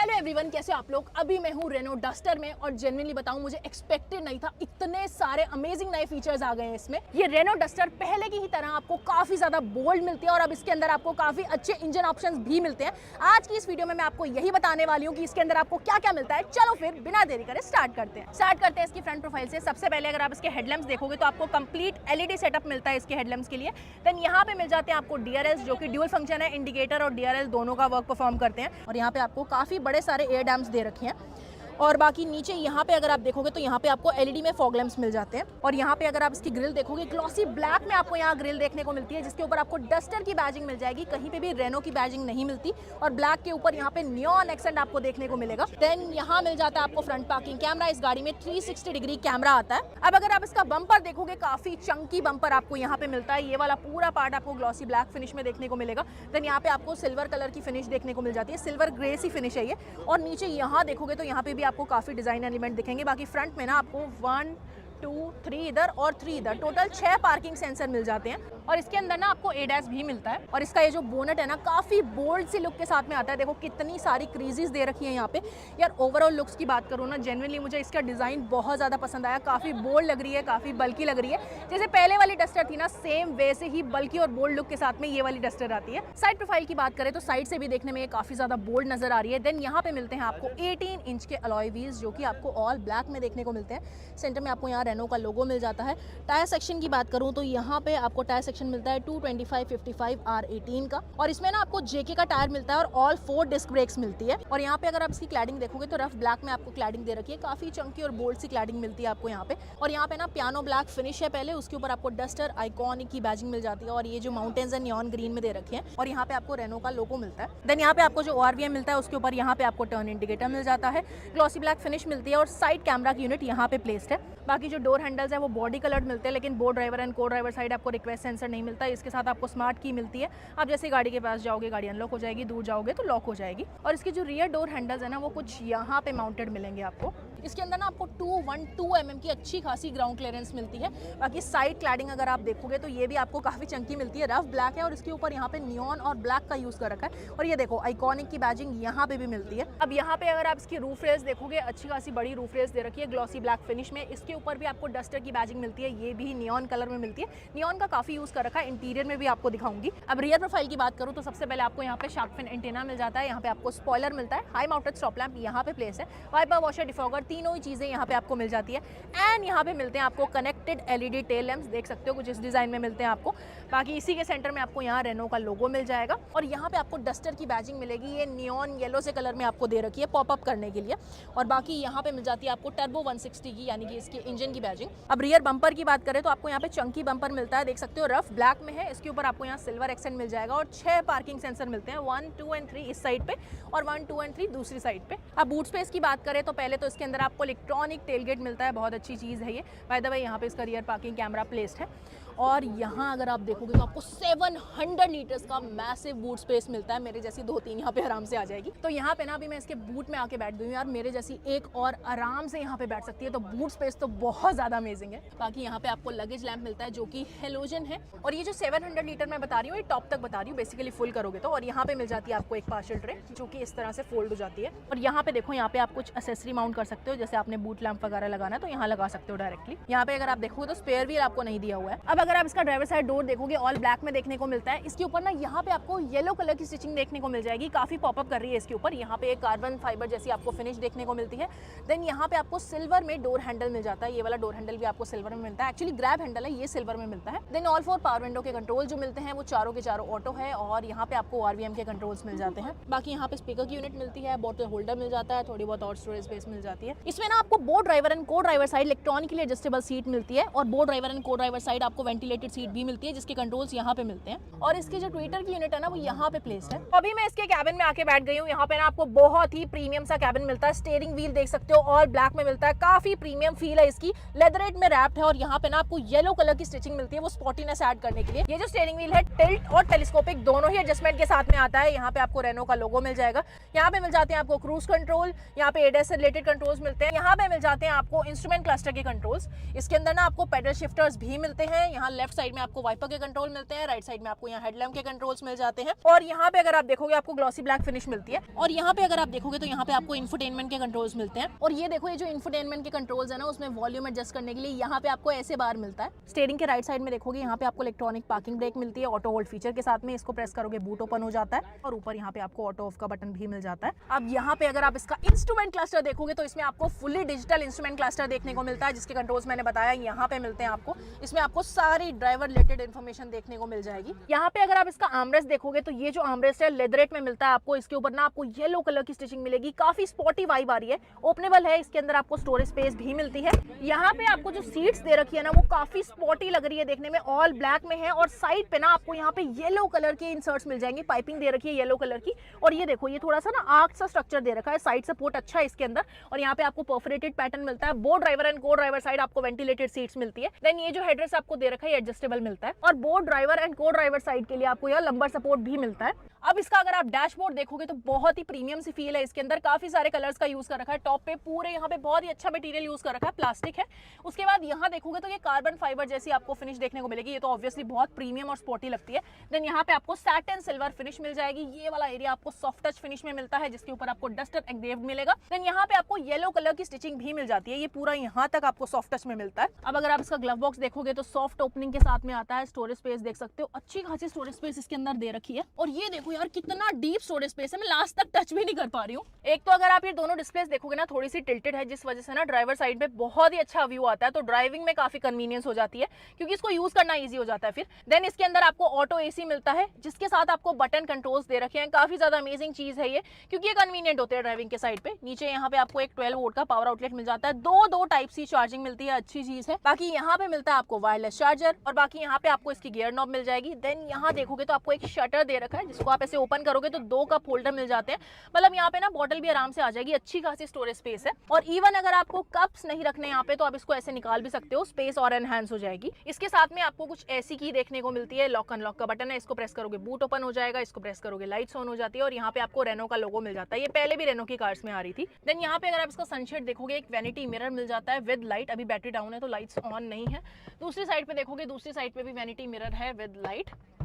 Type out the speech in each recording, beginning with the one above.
Hello everyone, कैसे आप लोग। अभी मैं हूँ रेनो डस्टर में और जेन्युइनली बताऊँ मुझे एक्सपेक्टेड नहीं था, इतने सारे अमेजिंग नए फीचर्स आ गए हैं इसमें। ये रेनो डस्टर पहले की ही तरह आपको काफ़ी ज़्यादा बोल्ड मिलती है और अब इसके अंदर आपको काफ़ी अच्छे इंजन ऑप्शंस भी मिलते हैं। आज की इस वीडियो में मैं आपको यही बताने वाली हूँ कि इसके अंदर आपको क्या क्या मिलता है। चलो फिर बिना देरी करे स्टार्ट करते हैं इसकी फ्रंट प्रोफाइल से। सबसे पहले अगर आप इसके हेडलैम्प्स देखोगे तो आपको कंप्लीट एलईडी सेटअप मिलता है इसके हेडलैम्प्स के लिए। देन यहाँ पे मिल जाते हैं आपको डीआरएस, जो कि ड्यूल फंक्शन है, इंडिकेटर और डीआरएस दोनों का वर्क परफॉर्म करते हैं। और यहाँ पे आपको काफ़ी बड़े सारे एयर डैम्प्स दे रखे हैं। और बाकी नीचे यहाँ पे अगर आप देखोगे तो यहाँ पे आपको एलईडी में फॉग लैंप्स मिल जाते हैं। और यहाँ पे अगर आप इसकी ग्रिल देखोगे, ग्लॉसी ब्लैक में आपको यहाँ ग्रिल देखने को मिलती है, जिसके ऊपर आपको डस्टर की बैजिंग मिल जाएगी। कहीं पे भी रेनो की बैजिंग नहीं मिलती। और ब्लैक के ऊपर यहाँ पे नियॉन एक्सेंट आपको देखने को मिलेगा। देन यहाँ मिल जाता है आपको फ्रंट पार्किंग कैमरा। इस गाड़ी में 360 डिग्री कैमरा आता है। अब अगर आप इसका बम्पर देखोगे, काफी चंकी बम्पर आपको यहाँ पे मिलता है। ये वाला पूरा पार्ट आपको ग्लॉसी ब्लैक फिनिश में देखने को मिलेगा। देन यहाँ पे आपको सिल्वर कलर की फिनिश देखने को मिल जाती है, सिल्वर ग्रे सी फिनिश है ये। और नीचे यहाँ देखोगे तो यहाँ पे भी आपको काफी डिजाइन एलिमेंट दिखेंगे। बाकी फ्रंट में ना आपको 1 2 3 इधर और 3 इधर, टोटल 6 पार्किंग सेंसर मिल जाते हैं। और इसके अंदर ना आपको एडैस भी मिलता है। और इसका ये जो बोनट है ना, काफी बोल्ड सी लुक के साथ में आता है। देखो कितनी सारी क्रीजेस दे रखी हैं यहाँ पे। यार ओवरऑल लुक्स की बात करूँ ना, जेन्युइनली मुझे इसका डिजाइन बहुत ज्यादा पसंद आया। काफी बोल्ड लग रही है, काफी बल्कि लग रही है। जैसे पहले वाली डस्टर थी ना, सेम वैसे ही बल्कि और बोल्ड लुक के साथ में ये वाली डस्टर आती है। साइड प्रोफाइल की बात करें तो साइड से भी देखने में ये काफी ज्यादा बोल्ड नजर आ रही है। देन यहाँ पे मिलते हैं आपको 18 इंच के अलॉय व्हील्स, जो कि आपको ऑल ब्लैक में देखने को मिलते हैं। सेंटर में आपको यहाँ रेनो का लोगो मिल जाता है। टायर सेक्शन की बात करूँ तो यहाँ पे आपको टायर सेक्शन मिलता है 225/55 R18 का। और इसमें ना आपको जेके का टायर मिलता है और ऑल 4 डिस्क ब्रेक्स मिलती है। और यहाँ पे अगर आप इसकी क्लैडिंग देखोगे तो रफ ब्लैक में आपको क्लैडिंग दे रखी है। काफी चंकी और बोल्ड सी क्लैडिंग मिलती है आपको यहाँ पे। और यहाँ पे ना पियानो ब्लैक फिनिश है पहले, उसके ऊपर आपको डस्टर आइकॉनिक की बैजिंग मिल जाती है। और ये जो माउंटेन्स है नियॉन ग्रीन में दे रखे हैं। और यहाँ पे आपको रेनो का लोगो मिलता है। देन यहाँ पे आपको जो ORVM मिलता है उसके ऊपर यहाँ पे आपको टर्न इंडिकेटर मिल जाता है। ग्लॉसी ब्लैक फिनिश मिलती है और साइड कैमरा की यूनिट यहाँ पे प्लेस्ड है। बाकी जो डोर हैंडल्स है वो बॉडी कलर्ड मिलते हैं, लेकिन बोर्ड ड्राइवर एंड को ड्राइवर साइड आपको रिक्वेस्ट सेंसर नहीं मिलता है। इसके साथ आपको स्मार्ट की मिलती है। आप जैसे गाड़ी के पास जाओगे गाड़ी अनलॉक हो जाएगी, दूर जाओगे तो लॉक हो जाएगी। और इसके जो रियर डोर हैंडल्स है ना, वो कुछ यहाँ पे माउंटेड मिलेंगे आपको। इसके अंदर ना आपको 212 mm की अच्छी खासी ग्राउंड क्लियरेंस मिलती है। बाकी साइड क्लैडिंग अगर आप देखोगे तो ये भी आपको काफी चंकी मिलती है। रफ ब्लैक है और इसके ऊपर यहाँ पे नियॉन और ब्लैक का यूज कर रखा है। और ये देखो आइकॉनिक की बैजिंग यहाँ पे भी मिलती है। अब यहाँ पे अगर आप इसकी रूफ रेस देखोगे, अच्छी खासी बड़ी रूफ रेस दे रखी है ग्लॉसी ब्लैक फिनिश में। इसके ऊपर भी आपको डस्टर की बैजिंग मिलती है, ये भी नियॉन कलर में मिलती है। नियॉन का काफी यूज कर रखा है, इंटीरियर में भी आपको दिखाऊंगी। अब रियर प्रोफाइल की बात करूँ तो सबसे पहले आपको यहाँ पे शार्क फिन एंटीना मिल जाता है। यहाँ पे आपको स्पॉइलर मिलता है, हाई माउंटेड स्टॉप लैंप यहाँ पे प्लेस है, वाइपर वॉशर डिफॉगर, तीनों ही चीजें यहाँ पे आपको मिल जाती है। एंड यहाँ पे मिलते हैं आपको कनेक्टेड एलईडी टेल लैंप्स, देख सकते हो कुछ इस डिजाइन में मिलते हैं आपको। बाकी इसी के सेंटर में आपको यहाँ रेनो का लोगो मिल जाएगा। और यहाँ पे आपको डस्टर की बैजिंग मिलेगी, ये नियॉन येलो से कलर में आपको दे रखी है पॉपअप करने के लिए। और बाकी यहाँ पे मिल जाती है आपको टर्बो 160 की, यानी कि इसके इंजन की बैजिंग। अब रियर बम्पर की बात करें तो आपको यहाँ पे चंकी बम्पर मिलता है, देख सकते हो रफ ब्लैक में है। इसके ऊपर आपको यहाँ सिल्वर एक्सेंट मिल जाएगा और 6 पार्किंग सेंसर मिलते हैं, 1 2 एंड 3 इस साइड पे और 1 2 एंड 3 दूसरी साइड पे। अब बूट स्पेस की बात करें तो पहले तो इसके अंदर आपको इलेक्ट्रॉनिक टेलगेट मिलता है, बहुत अच्छी चीज़ है ये। बाय द वे यहाँ पे इसका रियर पार्किंग कैमरा प्लेस्ड है। और यहाँ अगर आप देखोगे तो आपको 700 लीटर्स का मैसिव बूट स्पेस मिलता है। मेरे जैसी 2-3 यहाँ पे आराम से आ जाएगी। तो यहाँ पे ना अभी मैं इसके बूट में आके बैठ गई हूँ यार, मेरे जैसी एक और आराम से यहाँ पे बैठ सकती है। तो बूट स्पेस तो बहुत ज़्यादा अमेजिंग है। बाकी यहाँ पे आपको लगेज लैंप मिलता है, जो कि हेलोजन है। और ये जो 700 लीटर मैं बता रही हूँ, ये टॉप तक बता रही हूँ, बेसिकली फुल करोगे तो। और यहाँ पे मिल जाती है आपको एक पार्सल ट्रे, जो कि इस तरह से फोल्ड हो जाती है। और यहाँ पे देखो, यहाँ पे आप कुछ एक्सेसरी माउंट कर सकते हो, जैसे आपने बूट लैंप वगैरह लगाना है तो यहाँ लगा सकते हो डायरेक्टली। यहाँ पे अगर आप देखोगे तो स्पेयर व्हील आपको नहीं दिया हुआ है। अब अगर आप इसका ड्राइवर साइड डोर देखोगे, ऑल ब्लैक में देखने को मिलता है। इसके ऊपर ना यहाँ पे आपको येलो कलर की स्टिचिंग देखने को मिल जाएगी, काफी पॉपअप कर रही है इसके ऊपर। यहाँ पे एक कार्बन फाइबर जैसी आपको फिनिश देखने को मिलती है। देन यहाँ पे आपको सिल्वर में डोर हैंडल मिल जाता है, ये वाला डोर हैंडल भी आपको सिल्वर में मिलता है। एक्चुअली ग्रैब हैंडल है, ये सिल्वर में मिलता है। देन ऑल 4 पावर विंडो के कंट्रोल जो मिलते हैं वो चारों के चारों ऑटो है। और यहाँ पे आपको ORVM के कंट्रोल्स मिल जाते हैं। बाकी यहाँ पे स्पीकर की यूनिट मिलती है, बॉटल होल्डर मिल जाता है, थोड़ी बहुत और स्टोरेज स्पेस मिल जाती है। इसमें ना आपको बोर्ड ड्राइवर एंड को driver side electronically adjustable seat मिलती है। और बोर्ड ड्राइवर एंड को ड्राइवर साइड आपको वेंटिलेटेड सीट भी मिलती है, जिसके कंट्रोल्स यहाँ पे मिलते हैं। और इसकी जो ट्विटर की यूनिट है ना, वो यहाँ पे प्लेस्ड है। अभी मैं इसके कैबिन में आके बैठ गई हूँ। यहाँ पे ना आपको बहुत ही प्रीमियम सा कैबिन मिलता है। स्टीयरिंग व्हील देख सकते हो, ऑल ब्लैक में मिलता है, काफी प्रीमियम फील है इसकी। लेदरेट में रैप्ड है। और यहाँ पे ना आपको येलो कलर की स्टिचिंग मिलती है, वो स्पॉटीनेस ऐड करने के लिए। ये जो स्टीयरिंग व्हील है, टिल्ट और टेलीस्कोपिक दोनों ही एडजस्टमेंट के साथ में आता है। यहाँ पे आपको रेनो का लोगो मिल जाएगा। यहाँ पे मिल जाते हैं आपको क्रूज कंट्रोल, यहाँ पे एडीएस से रिलेटेड कंट्रोल्स मिलते हैं। यहाँ पे मिल जाते हैं आपको इंस्ट्रूमेंट क्लस्टर के कंट्रोल्स। इसके अंदर ना आपको पेडल शिफ्टर्स भी मिलते हैं। यहाँ लेफ्ट साइड में आपको वाइपर के कंट्रोल मिलते हैं, राइट साइड में आपको यहाँ हेडलैम्प के कंट्रोल्स मिल जाते हैं, और यहाँ पे अगर आप देखोगे आपको ग्लॉसी ब्लैक फिनिश मिलती है, और यहाँ पे अगर आप देखोगे तो यहाँ पे आपको इंफोटेनमेंट के कंट्रोल्स मिलते हैं। और ये देखो, ये जो इंफोटेनमेंट के कंट्रोल्स है ना, उसमें वॉल्यूम एडजस्ट करने के लिए यहाँ पे आपको ऐसे बार मिलता है। स्टीयरिंग के राइट साइड में देखोगे यहाँ पे आपको इलेक्ट्रॉनिक पार्किंग ब्रेक मिलती है, ऑटो होल्ड फीचर के साथ में। इसको प्रेस करोगे बूट ओपन हो जाता है, और ऊपर यहाँ पे आपको ऑटो ऑफ का बटन भी मिल जाता है। अब यहाँ पे अगर आप इसका इंस्ट्रूमेंट क्लस्टर देखोगे तो इसमें आपको फुली डिजिटल इंस्ट्रूमेंट क्लस्टर देखने को मिलता है, जिसके कंट्रोल्स मैंने बताया यहाँ पे मिलते हैं आपको। इसमें आपको सारी ड्राइवर रिलेटेड इन्फॉर्मेशन देखने को मिल जाएगी। यहाँ पे अगर आप इसका आर्मरेस्ट देखोगे तो ये जो आर्मरेस्ट है लेदरेट में मिलता है आपको। इसके ऊपर ना आपको येलो कलर की स्टिचिंग मिलेगी, काफी स्पॉटी वाइब आ रही है, ओपनेबल है। इसके अंदर आपको स्टोरेज स्पेस भी मिलती है। यहाँ पे आपको जो सीट्स दे रखी है ना, वो काफी स्पॉटी लग रही है देखने में, ऑल ब्लैक में है, और साइड पे ना आपको यहाँ पे येलो कलर के इंसर्ट्स मिल जाएंगे, पाइपिंग दे रखी है येलो कलर की। और ये देखो, ये थोड़ा सा ना आर्क सा स्ट्रक्चर दे रखा है, साइड सपोर्ट अच्छा है इसके अंदर, और यहाँ पे आपको परफोरेटेड पैटर्न मिलता है। बोथ ड्राइवर एंड को ड्राइवर साइड आपको वेंटिलेटेड सीट्स मिलती है। देन ये जो हेडरेस्ट आपको दे रखा है एडजस्टेबल मिलता है, और बोथ ड्राइवर एंड को ड्राइवर साइड के लिए आपको यहाँ लंबर सपोर्ट भी मिलता है। अब इसका अगर आप डैशबोर्ड देखोगे तो बहुत ही प्रीमियम सी फील है इसके अंदर, काफी सारे कलर्स का यूज कर रखा है। टॉप पे पूरे यहाँ पे बहुत ही अच्छा मटेरियल यूज कर रखा है, प्लास्टिक है। उसके बाद यहाँ देखोगे तो ये कार्बन फाइबर जैसी आपको फिनिश देखने को मिलेगी, ये तो ऑब्वियसली बहुत प्रीमियम और स्पोर्टी लगती है। देन यहाँ पे आपको सैटिन सिल्वर फिनिश मिल जाएगी। ये वाला एरिया आपको सॉफ्ट टच फिनिश में मिलता है, जिसके ऊपर आपको डस्टर एंग्रेव्ड मिलेगा। देन यहाँ पे आपको येलो कलर की स्टिचिंग भी मिल जाती है, ये पूरा यहाँ तक आपको सॉफ्ट टच में मिलता है। अब अगर आप इसका ग्लव बॉक्स देखोगे तो सॉफ्ट ओपनिंग के साथ में आता है। स्टोरेज स्पेस देख सकते हो, अच्छी खासी स्टोरेज स्पेस इसके अंदर दे रखी है। और ये देखो यार, कितना डीप स्टोरेज स्पेस है, मैं लास्ट तक टच भी नहीं कर पा रही हूँ। एक तो अगर आप ये दोनों डिस्प्लेस देखोगे ना, थोड़ी सी टिल्टेड है, जिस वजह से ना ड्राइवर साइड पे बहुत ही अच्छा व्यू आता है, तो ड्राइविंग में काफी कन्वीनियंस हो जाती है, क्योंकि इसको यूज करना इजी हो जाता है फिर। देन इसके अंदर आपको ऑटो एसी मिलता है, जिसके साथ आपको बटन कंट्रोल्स दे रखे हैं। काफी ज्यादा अमेजिंग चीज है ये, क्योंकि ये कन्वीनियंट होते हैं ड्राइविंग के साइड पे। नीचे यहाँ पे आपको एक 12 वोल्ट का पावर आउटलेट मिल जाता है, दो टाइप सी चार्जिंग मिलती है, अच्छी चीज है। बाकी यहाँ पे मिलता है आपको वायरलेस चार्जर, और बाकी यहाँ पे आपको इसकी गियर नॉब मिल जाएगी। देन यहाँ देखोगे तो आपको एक शटर दे रखा है, जिसको आप ऐसे ओपन करोगे तो 2 कप होल्डर मिल जाते हैं। मतलब यहाँ पे ना बॉटल भी आराम से आ जाएगी, अच्छी खासी स्टोरेज स्पेस है। और इवन अगर आपको कप्स नहीं रखने यहाँ पे, तो आप इसको ऐसे निकाल भी सकते हो, स्पेस और एनहांस हो जाएगी। इसके साथ में आपको कुछ ऐसी की देखने को मिलती है, लॉक अनलॉक का बटन है, इसको प्रेस करोगे बूट ओपन हो जाएगा, इसको प्रेस करोगे लाइट्स ऑन हो जाती है, और यहाँ पे आपको रेनो का लोगो मिल जाता है। ये पहले भी रेनो की कार्स में आ रही थी। देन यहाँ पे अगर आप इसका सनशेड देखोगे, एक वैनिटी मिरर मिल जाता है विद लाइट। अभी बैटरी डाउन है तो लाइट्स ऑन नहीं है। दूसरी साइड पे देखोगे, दूसरी साइड पे भी वैनिटी मिरर है विद लाइट।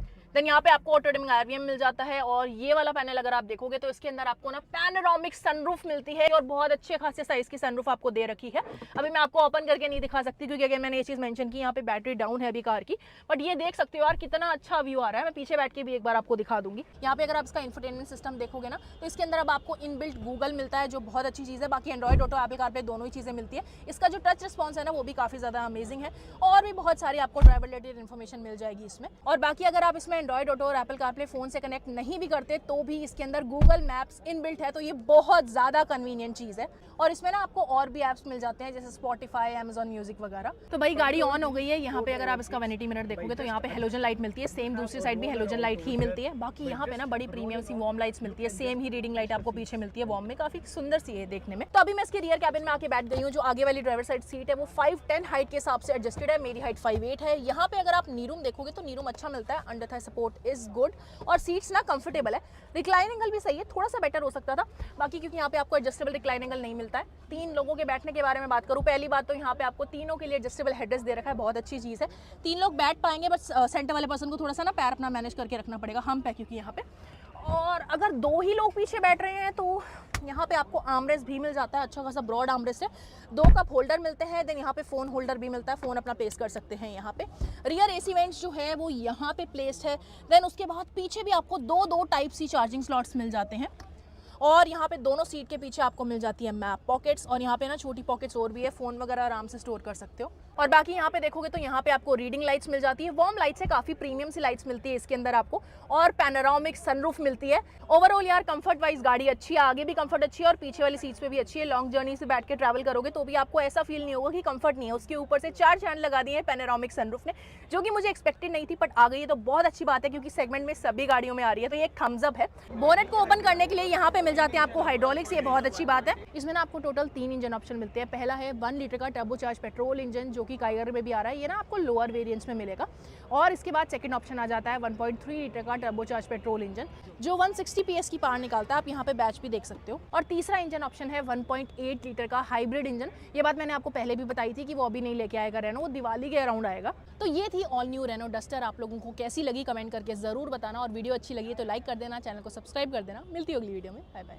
देन यहाँ पे आपको ऑटो डिमिंग आरवीएम मिल जाता है, और ये वाला पैनल अगर आप देखोगे तो इसके अंदर आपको ना पैनोरामिक सनरूफ मिलती है, और बहुत अच्छे खासे साइज की सनरूफ आपको दे रखी है। अभी मैं आपको ओपन करके नहीं दिखा सकती, क्योंकि अगर मैंने ये चीज मेंशन की, यहाँ पे बैटरी डाउन है अभी कार की, बट ये देख सकते हो यार कितना अच्छा व्यू आ रहा है। मैं पीछे बैठ के भी एक बार आपको दिखा दूंगी। यहाँ पे अगर आप इसका इंफोटेनमेंट सिस्टम देखोगे ना, तो इसके अंदर अब आपको इनबिल्ट गूगल मिलता है, जो बहुत अच्छी चीज़ है। बाकी एंड्रॉइड ऑटो एप्पल कारप्ले दोनों ही चीज़ें मिलती है। इसका जो टच रिस्पॉन्स है ना, वो भी काफ़ी ज़्यादा अमेजिंग है, और भी बहुत सारी आपको ड्राइवर रिलेटेड इन्फॉर्मेशन मिल जाएगी इसमें। और बाकी अगर आप इसमें एंड्रॉइड ऑटो और एप्पल कारप्ले फोन से कनेक्ट नहीं भी करते, तो भी इसके अंदर गूगल मैप्स इनबिल्ट है, तो ये बहुत ज़्यादा कन्वीनियंट चीज़ है। और इसमें ना आपको और भी ऐप्स मिल जाते हैं, जैसे स्पॉटिफाई, अमेजॉन म्यूजिक वगैरह। तो भाई गाड़ी ऑन हो गई है। यहाँ पे अगर आप इसका वैनिटी मिरर देखोगे तो यहाँ पे हेलोजन लाइट मिलती है, सेम दूसरी साइड भी हेलोजन लाइट ही मिलती है। बाकी यहाँ पे ना बड़ी प्रीमियम सी वार्म लाइट्स मिलती है, सेम ही रीडिंग लाइट आपको पीछे मिलती है वार्म में, काफी सुंदर सी है देखने में। तो अभी मैं इसके रियर कैबिन में आके बैठ गई हूँ। जो आगे वाली ड्राइवर साइड सीट है वो 5'10" हाइट के हिसाब से एडजस्टेड है, मेरी हाइट 5'8" है। यहाँ पे अगर आप नी रूम देखोगे तो नी रूम अच्छा मिलता है, under Thai support is good, और सीट्स ना कंफर्टेबल है। रिक्लाइन एंगल भी सही है, थोड़ा सा बेटर हो सकता था बाकी, क्योंकि यहाँ पे आपको एडजस्टेबल रिक्लाइन एंगल नहीं मिलता है। 3 लोगों के बैठने के बारे में बात करूँ, पहली बात तो यहाँ पे आपको तीनों के लिए एडजस्टेबल हेडरेस्ट दे रखा है, बहुत अच्छी चीज़ है। 3 लोग बैठ पाएंगे, बस सेंटर वाले पर्सन को थोड़ा सा ना पैर अपना मैनेज करके रखना पड़ेगा, हम पे क्योंकि यहाँ पे। और अगर 2 ही लोग पीछे बैठ रहे हैं तो यहाँ पे आपको आर्मरेस्ट भी मिल जाता है, अच्छा खासा ब्रॉड आर्मरेस्ट है। 2 कप होल्डर मिलते हैं। देन यहाँ पे फ़ोन होल्डर भी मिलता है, फ़ोन अपना प्लेस कर सकते हैं यहाँ पे। रियर एसी वेंट्स जो है वो यहाँ पे प्लेस्ड है। देन उसके बाद पीछे भी आपको 2 टाइप सी चार्जिंग स्लॉट्स मिल जाते हैं, और यहाँ पे दोनों सीट के पीछे आपको मिल जाती है मैप पॉकेट्स, और यहाँ पे ना छोटी पॉकेट्स और भी है, फ़ोन वगैरह आराम से स्टोर कर सकते हो। और बाकी यहाँ पे देखोगे तो यहाँ पे आपको रीडिंग लाइट्स मिल जाती है, वार्म लाइट्स है, काफ़ी प्रीमियम सी लाइट्स मिलती है इसके अंदर आपको, और पैनोरामिक सनरूफ मिलती है। ओवरऑल यार कंफर्ट वाइज गाड़ी अच्छी है, आगे भी कंफर्ट अच्छी है और पीछे वाली सीट्स पे भी अच्छी है। लॉन्ग जर्नी से बैठ के ट्रैवल करोगे तो भी आपको ऐसा फील नहीं होगा कि कंफर्ट नहीं है। उसके ऊपर से 4 चैन लगा दिए हैं पैनोरामिक सनरूफ ने, जो कि मुझे एक्सपेक्टेड नहीं थी, बट आ गई है तो बहुत अच्छी बात है, क्योंकि सेगमेंट में सभी गाड़ियों में आ रही है, तो ये एक थम्स अप है। बोनेट को ओपन करने के लिए यहाँ पे मिल जाते हैं आपको हाइड्रोलिक्स, ये बहुत अच्छी बात है। इसमें ना आपको टोटल 3 इंजन ऑप्शन मिलते हैं। पहला है 1 लीटर का टर्बोचार्ज पेट्रोल इंजन जो कि काइगर में भी आ रहा है, ये ना आपको लोअर वेरिएंट्स में मिलेगा। और इसके बाद सेकंड ऑप्शन आ जाता है 1.3 लीटर का टर्बोचार्ज पेट्रोल इंजन जो 160 PS की पावर निकालता है। आप यहाँ पे बैच भी देख सकते हो। और तीसरा इंजन ऑप्शन है 1.8 लीटर का हाइब्रिड इंजन। ये बात मैंने आपको पहले भी बताई थी कि वो अभी नहीं लेके आएगा रेनो, वो दिवाली के अराउंड आएगा। तो ये थी ऑल न्यू रेनो डस्टर। आप लोगों को कैसी लगी कमेंट करके ज़रूर बताना, और वीडियो अच्छी लगी तो लाइक कर देना, चैनल को सब्सक्राइब कर देना। मिलती है अगली वीडियो में, बाय बाय।